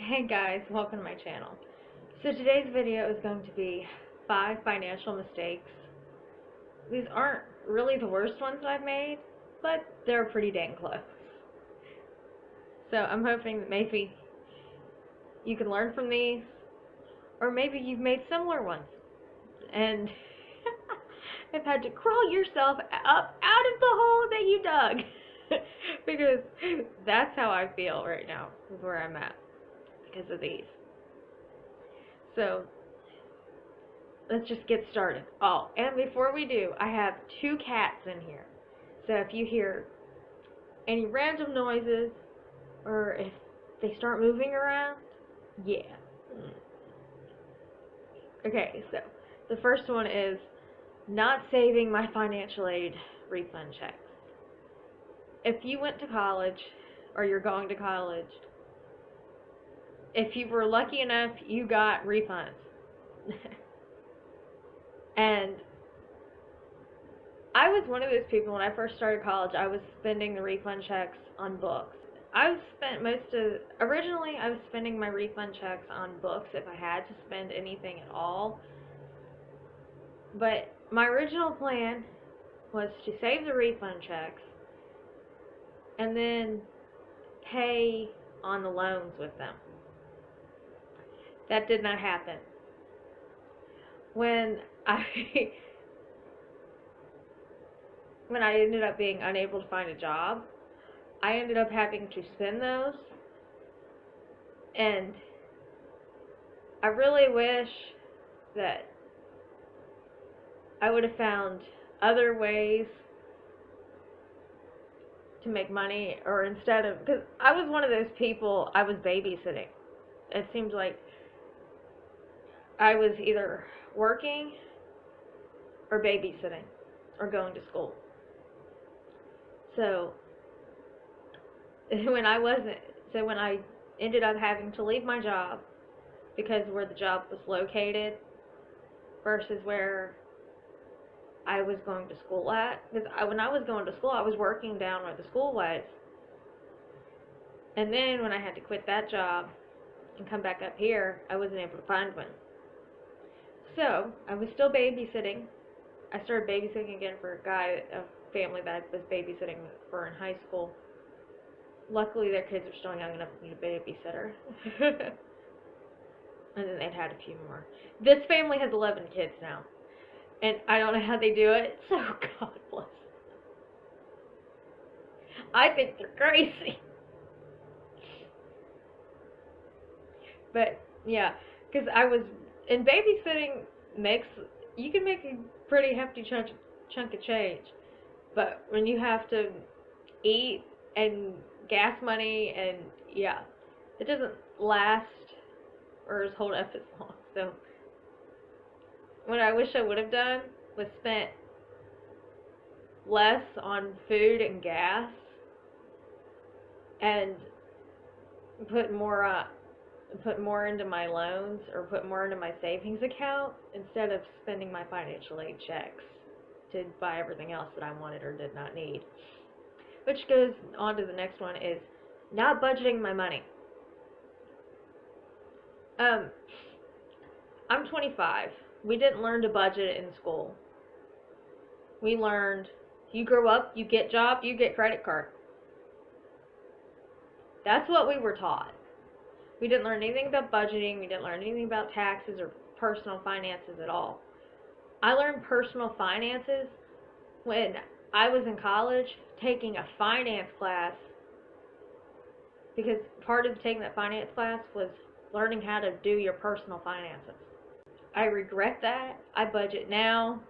Hey guys, welcome to my channel. So today's video is going to be 5 financial mistakes. These aren't really the worst ones that I've made, but they're pretty dang close. So I'm hoping that maybe you can learn from these, or maybe you've made similar ones and have had to crawl yourself up out of the hole that you dug. Because that's how I feel right now, is where I'm at because of these. So let's just get started. Oh, and before we do, I have 2 cats in here. So if you hear any random noises or if they start moving around, yeah. Okay, so the first one is not saving my financial aid refund checks. If you went to college or you're going to college, if you were lucky enough, you got refunds. And I was one of those people when I first started college. I was spending the refund checks on books. Originally I was spending my refund checks on books if I had to spend anything at all. But my original plan was to save the refund checks and then pay on the loans with them. That did not happen. When I ended up being unable to find a job, I ended up having to spend those, and I really wish that I would have found other ways to make money, or instead of, because I was one of those people, I was babysitting. It seemed like I was either working or babysitting or going to school. So when I ended up having to leave my job because where the job was located versus where I was going to school at, because when I was going to school, I was working down where the school was. And then when I had to quit that job and come back up here, I wasn't able to find one. So I was still babysitting. I started babysitting again for a family that I was babysitting for in high school. Luckily, their kids are still young enough to need a babysitter. And then they'd had a few more. This family has 11 kids now. And I don't know how they do it, so God bless them. I think they're crazy. But, yeah, because and babysitting you can make a pretty hefty chunk of change. But when you have to eat and gas money, and yeah, it doesn't last or hold up as long. So what I wish I would have done was spent less on food and gas and put more into my loans or put more into my savings account instead of spending my financial aid checks to buy everything else that I wanted or did not need. Which goes on to the next one, is not budgeting my money. I'm 25. We didn't learn to budget in school. We learned, you grow up, you get job, you get credit card. That's what we were taught. We didn't learn anything about budgeting. We didn't learn anything about taxes or personal finances at all. I learned personal finances when I was in college taking a finance class, because part of taking that finance class was learning how to do your personal finances. I regret that. I budget now.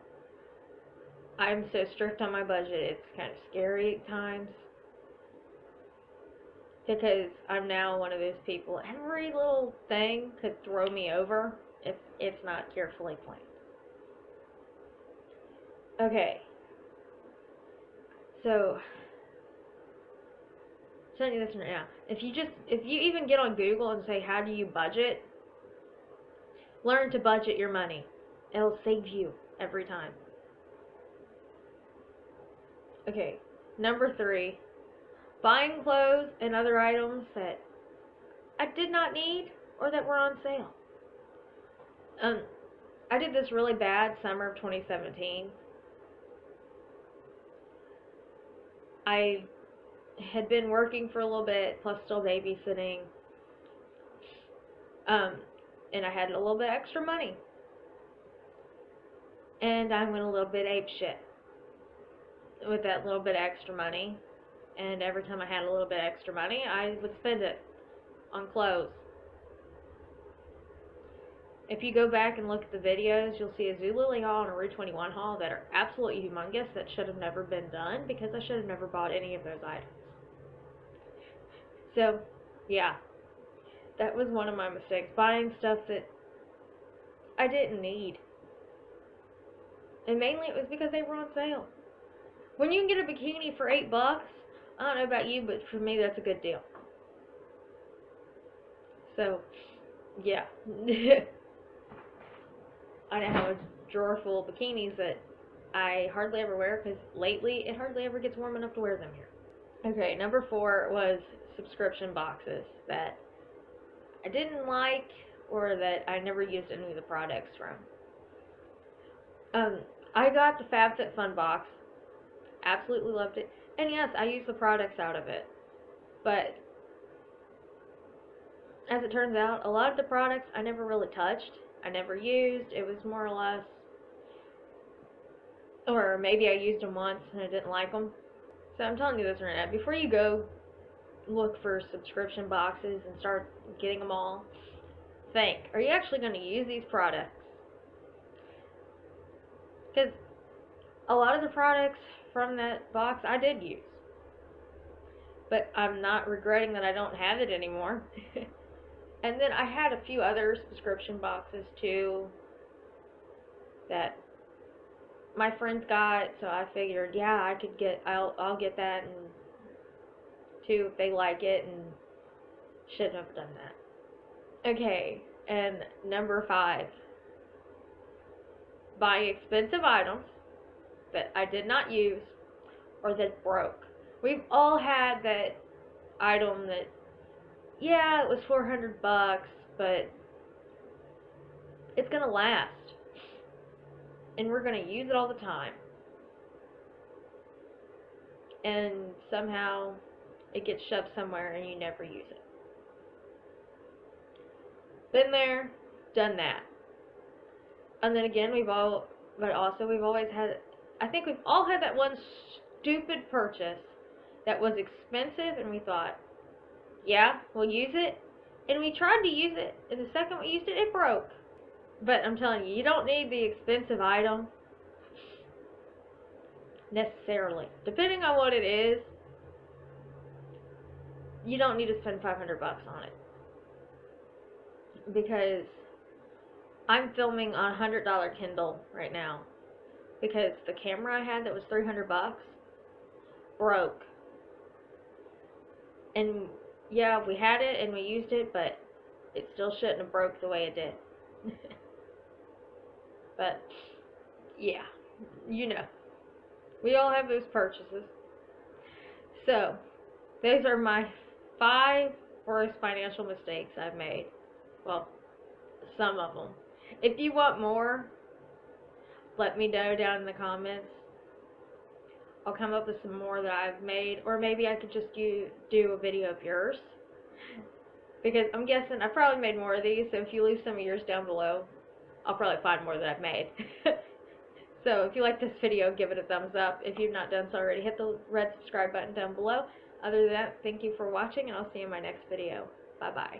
I'm so strict on my budget, it's kind of scary at times. Because I'm now one of those people, every little thing could throw me over if it's not carefully planned. Okay. So, I'm telling you this right now. If you even get on Google and say, how do you budget? Learn to budget your money. It'll save you every time. Okay. Number 3. Buying clothes and other items that I did not need or that were on sale. I did this really bad summer of 2017. I had been working for a little bit, plus still babysitting. And I had a little bit extra money. And I went a little bit apeshit with that little bit of extra money. And every time I had a little bit extra money, I would spend it on clothes. If you go back and look at the videos, you'll see a Zulily haul and a Rue 21 haul that are absolutely humongous that should have never been done because I should have never bought any of those items. So, yeah, that was one of my mistakes, buying stuff that I didn't need. And mainly it was because they were on sale. When you can get a bikini for $8, I don't know about you, but for me that's a good deal. So, yeah. I now have a drawer full of bikinis that I hardly ever wear because lately it hardly ever gets warm enough to wear them here. Okay, number 4 was subscription boxes that I didn't like or that I never used any of the products from. I got the FabFitFun box. Absolutely loved it. And yes, I used the products out of it. But as it turns out, a lot of the products I never really touched. I never used. It was more or less, or maybe I used them once and I didn't like them. So I'm telling you this right now, before you go look for subscription boxes and start getting them all, think, are you actually going to use these products? Because a lot of the products from that box I did use. But I'm not regretting that I don't have it anymore. And then I had a few other subscription boxes too that my friends got, so I figured, yeah, I could get, I'll get that and too if they like it, and shouldn't have done that. Okay, and number 5, buying expensive items that I did not use or that broke. We've all had that item that, yeah, it was $400, but it's gonna last, and we're gonna use it all the time, and somehow it gets shoved somewhere and you never use it. Been there, done that. And then again, we've always had, I think we've all had that one stupid purchase that was expensive and we thought, yeah, we'll use it. And we tried to use it, and the second we used it, it broke. But I'm telling you, you don't need the expensive item necessarily. Depending on what it is, you don't need to spend $500 on it. Because I'm filming on a $100 Kindle right now. Because the camera I had that was $300 broke. And yeah, we had it and we used it, but it still shouldn't have broke the way it did. But, yeah, you know. We all have those purchases. So, those are my 5 worst financial mistakes I've made. Well, some of them. If you want more, let me know down in the comments. I'll come up with some more that I've made, or maybe I could just do a video of yours, because I'm guessing I probably made more of these, so if you leave some of yours down below, I'll probably find more that I've made. So if you like this video, give it a thumbs up. If you've not done so already, hit the red subscribe button down below. Other than that, thank you for watching, and I'll see you in my next video. Bye-bye.